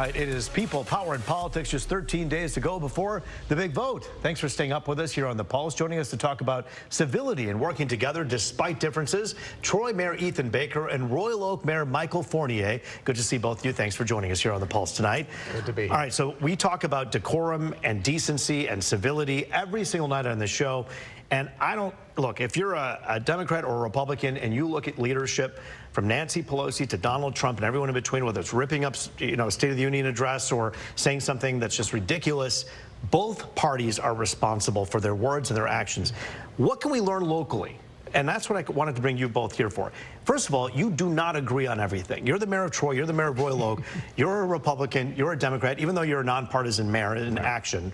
All right, it is People, Power, and Politics. Just 13 days to go before the big vote. Thanks for staying up with us here on The Pulse. Joining us to talk about civility and working together despite differences, Troy Mayor Ethan Baker and Royal Oak Mayor Michael Fournier. Good to see both of you. Thanks for joining us here on The Pulse tonight. Good to be here. All right, so we talk about decorum and decency and civility every single night on the show. And I don't, look, if you're a Democrat or a Republican and you look at leadership from Nancy Pelosi to Donald Trump and everyone in between, whether it's ripping up, State of the Union address or saying something that's just ridiculous, both parties are responsible for their words and their actions. What can we learn locally? And that's what I wanted to bring you both here for. First of all, you do not agree on everything. You're the mayor of Troy, you're the mayor of Royal Oak, you're a Republican, you're a Democrat, even though you're a nonpartisan mayor in action.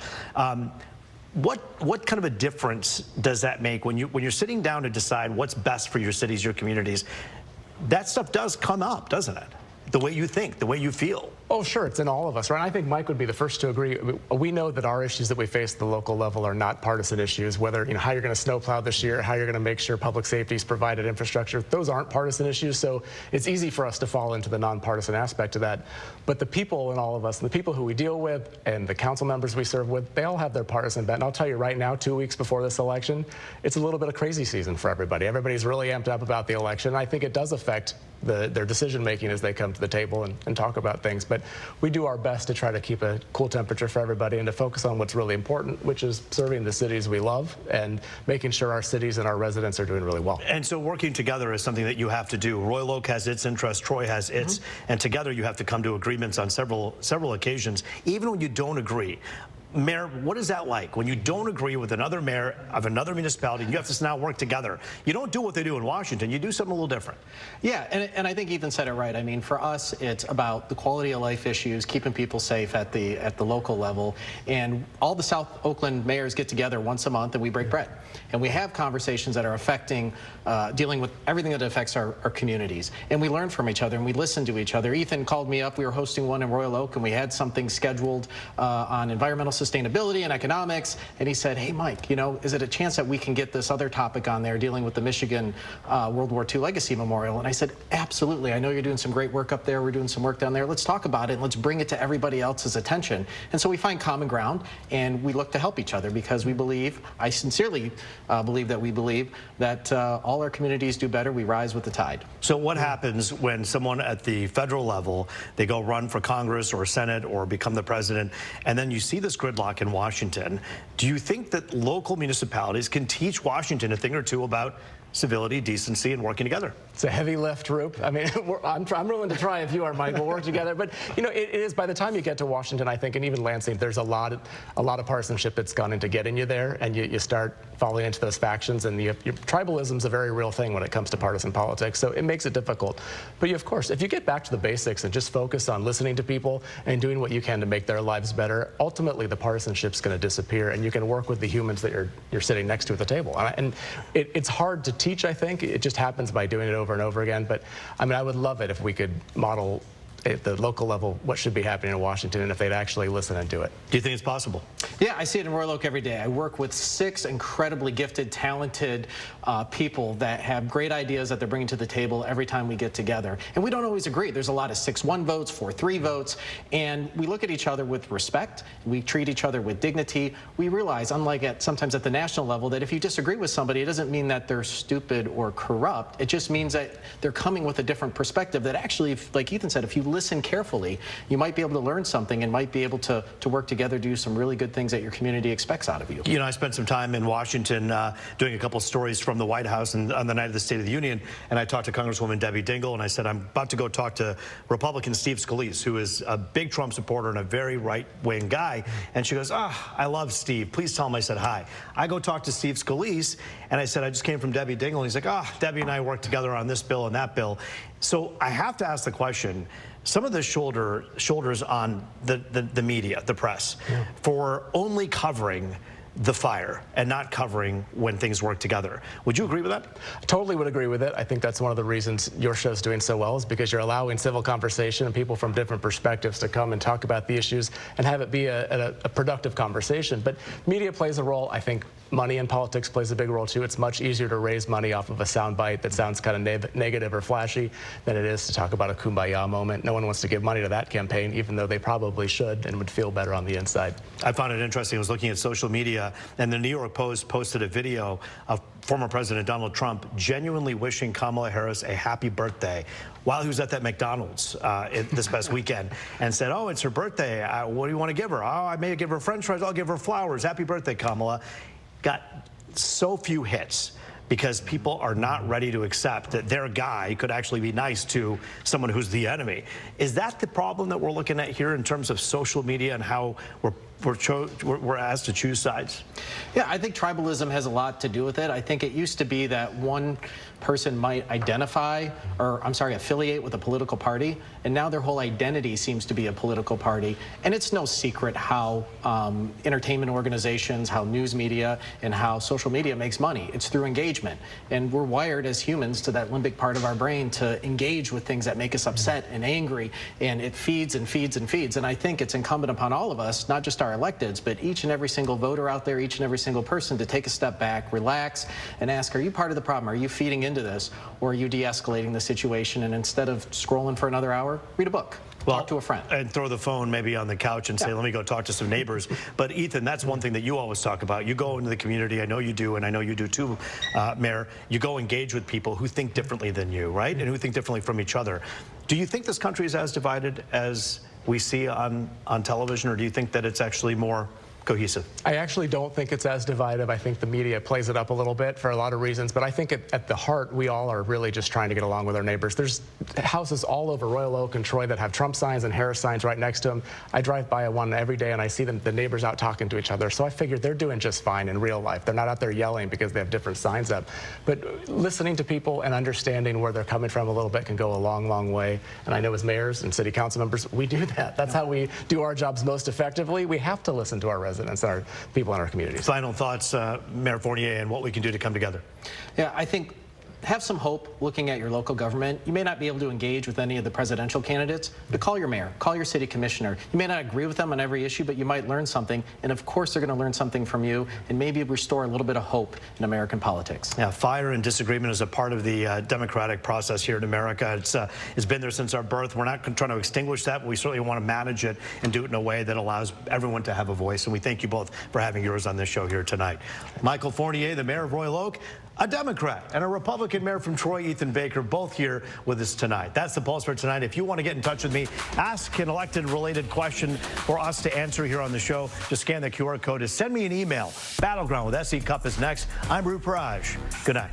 What kind of a difference does that make when you're sitting down to decide what's best for your cities, your communities? That stuff does come up, doesn't it? The way you think, the way you feel. Oh, sure. It's in all of us, right? I think Mike would be the first to agree. We know that our issues that we face at the local level are not partisan issues, whether, how you're going to snowplow this year, how you're going to make sure public safety is provided infrastructure. Those aren't partisan issues, so it's easy for us to fall into the nonpartisan aspect of that. But the people in all of us, and the people who we deal with, and the council members we serve with, they all have their partisan bent. And I'll tell you right now, 2 weeks before this election, it's a little bit of crazy season for everybody. Everybody's really amped up about the election. I think it does affect their decision making as they come to the table and talk about things. But we do our best to try to keep a cool temperature for everybody and to focus on what's really important, which is serving the cities we love and making sure our cities and our residents are doing really well. And so working together is something that you have to do. Royal Oak has its interests, Troy has its, and together you have to come to agreements on several occasions, even when you don't agree. Mayor, what is that like when you don't agree with another mayor of another municipality and you have to now work together? You don't do what they do in Washington. You do something a little different. Yeah, and I think Ethan said it right. I mean, for us, it's about the quality of life issues, keeping people safe at the local level. And all the South Oakland mayors get together once a month and we break bread. And we have conversations that are affecting, dealing with everything that affects our communities. And we learn from each other and we listen to each other. Ethan called me up. We were hosting one in Royal Oak and we had something scheduled on environmental sustainability and economics, and he said, hey Mike, is it a chance that we can get this other topic on there dealing with the Michigan World War II Legacy Memorial? And I said, absolutely. I know you're doing some great work up there. We're doing some work down there. Let's talk about it and let's bring it to everybody else's attention. And so we find common ground and we look to help each other because we believe, I sincerely believe that all our communities do better. We rise with the tide. So what happens when someone at the federal level, they go run for Congress or Senate or become the president, and then you see this gridlock in Washington? Do you think that local municipalities can teach Washington a thing or two about civility, decency, and working together? It's a heavy lift, Roop. I mean, I'm willing to try if you are, Mike. We'll work together. But it is, by the time you get to Washington, I think, and even Lansing, there's a lot of partisanship that's gone into getting you there, and you start falling into those factions, and tribalism is a very real thing when it comes to partisan politics. So it makes it difficult. But of course, if you get back to the basics and just focus on listening to people and doing what you can to make their lives better, ultimately the partisanship's going to disappear, and you can work with the humans that you're sitting next to at the table. And it's hard to teach, I think. It just happens by doing it over and over again. But I mean, I would love it if we could model at the local level what should be happening in Washington and if they'd actually listen and do it. Do you think it's possible? Yeah, I see it in Royal Oak every day. I work with 6 incredibly gifted, talented people that have great ideas that they're bringing to the table every time we get together. And we don't always agree. There's a lot of 6-1 votes, 4-3 votes, and we look at each other with respect. We treat each other with dignity. We realize, unlike sometimes at the national level, that if you disagree with somebody, it doesn't mean that they're stupid or corrupt. It just means that they're coming with a different perspective that actually, like Ethan said, if you listen carefully, you might be able to learn something and might be able to work together to do some really good things that your community expects out of you. I spent some time in Washington doing a couple stories from the White House and on the night of the State of the Union, and I talked to Congresswoman Debbie Dingell, and I said, I'm about to go talk to Republican Steve Scalise, who is a big Trump supporter and a very right-wing guy, and she goes, I love Steve. Please tell him I said hi. I go talk to Steve Scalise, and I said, I just came from Debbie Dingell, and he's like, Debbie and I worked together on this bill and that bill. So I have to ask the question, some of the shoulders on the media, the press, for only covering the fire and not covering when things work together. Would you agree with that? I totally would agree with it. I think that's one of the reasons your show's doing so well is because you're allowing civil conversation and people from different perspectives to come and talk about the issues and have it be a productive conversation. But media plays a role. I think money in politics plays a big role too. It's much easier to raise money off of a soundbite that sounds kind of negative or flashy than it is to talk about a kumbaya moment. No one wants to give money to that campaign, even though they probably should and would feel better on the inside. I found it interesting. I was looking at social media, and the New York Post posted a video of former President Donald Trump genuinely wishing Kamala Harris a happy birthday while he was at that McDonald's this past weekend, and said, "Oh, it's her birthday. What do you want to give her? Oh, I may give her French fries. I'll give her flowers. Happy birthday, Kamala." Got so few hits because people are not ready to accept that their guy could actually be nice to someone who's the enemy. Is that the problem that we're looking at here in terms of social media and how we're asked to choose sides? Yeah, I think tribalism has a lot to do with it. I think it used to be that one person might identify, or I'm sorry, affiliate with a political party, and now their whole identity seems to be a political party. And it's no secret how entertainment organizations, how news media, and how social media makes money. It's through engagement. And we're wired as humans to that limbic part of our brain to engage with things that make us upset and angry, and it feeds and feeds and feeds. And I think it's incumbent upon all of us, not just our electeds, but each and every single voter out there, each and every single person, to take a step back, relax, and ask, are you part of the problem? Are you feeding into this, or are you de-escalating the situation? And instead of scrolling for another hour, read a book. Talk to a friend. And throw the phone maybe on the couch and say, let me go talk to some neighbors. But Ethan, that's one thing that you always talk about. You go into the community, I know you do, and I know you do too, Mayor. You go engage with people who think differently than you, right? And who think differently from each other. Do you think this country is as divided as we see on television, or do you think that it's actually more cohesive? I actually don't think it's as divided. I think the media plays it up a little bit for a lot of reasons, but I think at the heart, we all are really just trying to get along with our neighbors. There's houses all over Royal Oak and Troy that have Trump signs and Harris signs right next to them. I drive by one every day and I see the neighbors out talking to each other. So I figured they're doing just fine in real life. They're not out there yelling because they have different signs up. But listening to people and understanding where they're coming from a little bit can go a long, long way. And I know as mayors and city council members, we do that. That's how we do our jobs most effectively. We have to listen to our residents and our people in our communities. Final thoughts, Mayor Fournier, and what we can do to come together. Yeah, I think have some hope looking at your local government. You may not be able to engage with any of the presidential candidates, but call your mayor, call your city commissioner. You may not agree with them on every issue, but you might learn something, and of course they're going to learn something from you, and maybe restore a little bit of hope in American politics. Yeah, fire and disagreement is a part of the democratic process here in America. It's been there since our birth. We're not trying to extinguish that, but we certainly want to manage it and do it in a way that allows everyone to have a voice, and we thank you both for having yours on this show here tonight. Michael Fournier, the mayor of Royal Oak, a Democrat, and a Republican mayor from Troy, Ethan Baker, both here with us tonight. That's the Pulse for tonight. If you want to get in touch with me, ask an elected-related question for us to answer here on the show, just scan the QR code. Send me an email. Battleground with SE Cup is next. I'm Roop. Good night.